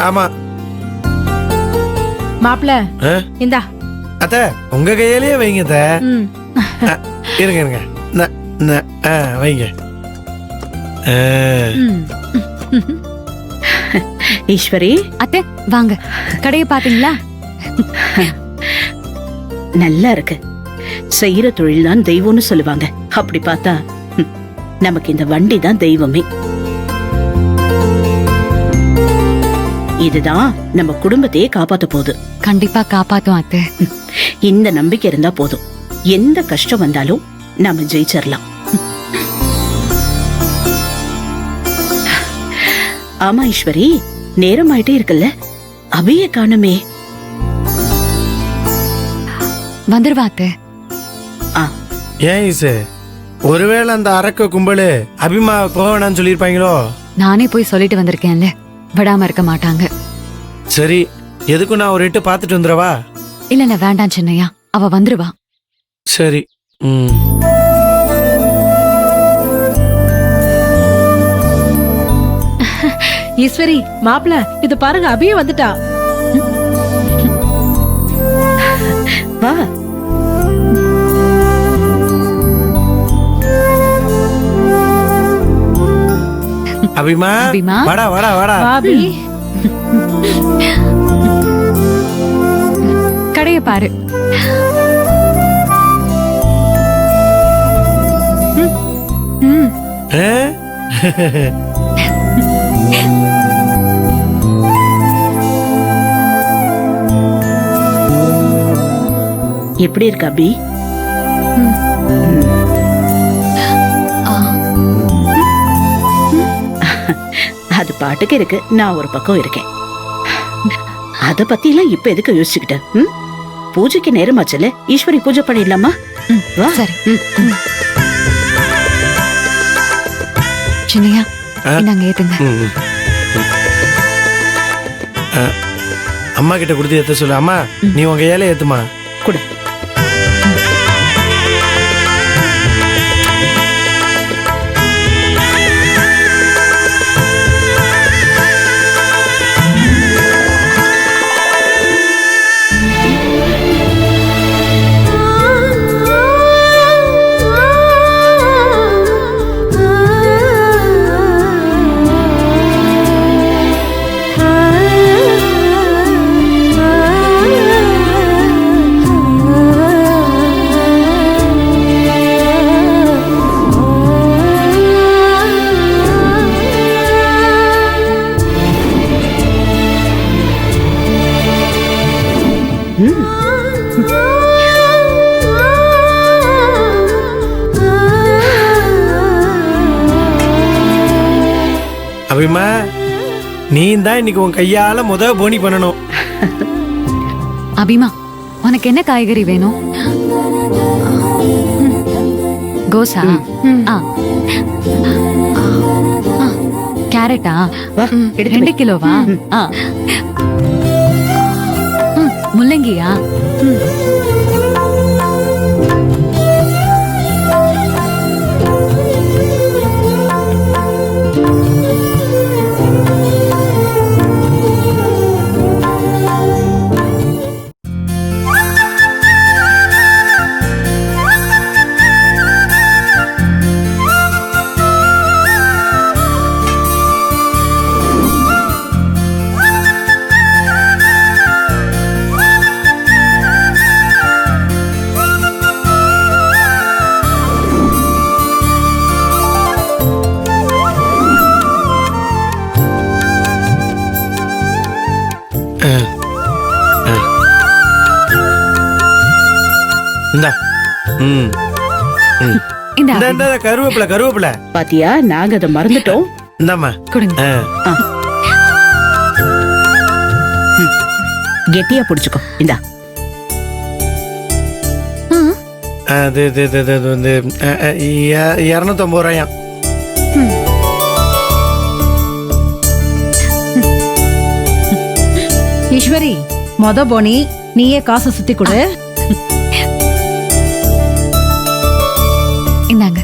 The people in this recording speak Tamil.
ஆமா மாப்பிள இந்தா அத்த உங்க கையிலேயே வைங்க அத்த. இருங்க இருங்க வைங்க. ஈஸ்வரி அத்தை வாங்க, கடையை பாத்தீங்களா? நல்லா இருக்கு. செய்யற தொழில் தான் தெய்வம்னு சொல்லுவாங்க. அப்படி பார்த்தா நமக்கு இந்த வண்டி தான் தெய்வமே. இதுதான் நம்ம குடும்பத்தையே காப்பாத்த போகுது. கண்டிப்பா காப்பாத்தும் அத்தை. இந்த நம்பிக்கை இருந்தா போதும், எந்த கஷ்டம் வந்தாலும் நாம ஜெயிச்சிடலாம். ஆமா ஈஸ்வரி, நேரம் ஆயிட்டே இருக்குல்ல, அபிய காணுமே. வந்துருவா அத்தை. ஏன் ஈசு, ஒருவேளை அந்த அரக்க கும்பலு அபிமா போக வேணாம்னு சொல்லிருப்பாங்களோ? நானே போய் சொல்லிட்டு வந்திருக்கேன்ல, விடாம இருக்க மாட்டாங்க. சரி, எதுக்கும் நான் ஒரு எட்டு பாத்துட்டு வந்துடவா? இல்ல வேண்டாம் சின்னையா, அவ வந்துருவா. சரி. ஈஸ்வரி மாப்பிள இது பாருங்க, அபியே வந்துட்டா. வா. அபிமா, வாடா வாடா வாடா. அபி கடைய பாரு. எப்படி இருக்கு அபி? அது பாட்டுக்கு இருக்கு, நான் ஒரு பக்கம் இருக்கேன். அத பத்தி எல்லாம் இப்ப எதுக்கு யோசிச்சுக்கிட்ட? பூஜைக்கு நேரமாச்சல, ஈஸ்வரி பூஜை பண்ணிடலாமா? வா. சரி. சின்னையா நாங்க ஏத்துங்க. அம்மா கிட்ட கொடுத்து ஏத்த சொல்லு. அம்மா நீ உங்க ஏழை ஏத்துமா. கொடு. அபிமா, நீ தான் இன்னைக்கு உன் கையால போனி பண்ணணும். அபிமா, உனக்கு என்ன காய்கறி வேணும்? கோசா? கேரட்டா? 2 கிலோவா? முள்ளங்கியா? கருவேப்பில கருவேப்பில பாத்தியா, நாங்க அதை மறந்துட்டோம். இந்தாம்மா கொடுங்க. கெட்டியா புடிச்சுக்கோ. இந்தா. அது 250 ரூபாயா? ஈஸ்வரி போனி, நீயே காசை சுத்தி கொடு. இந்தாங்க.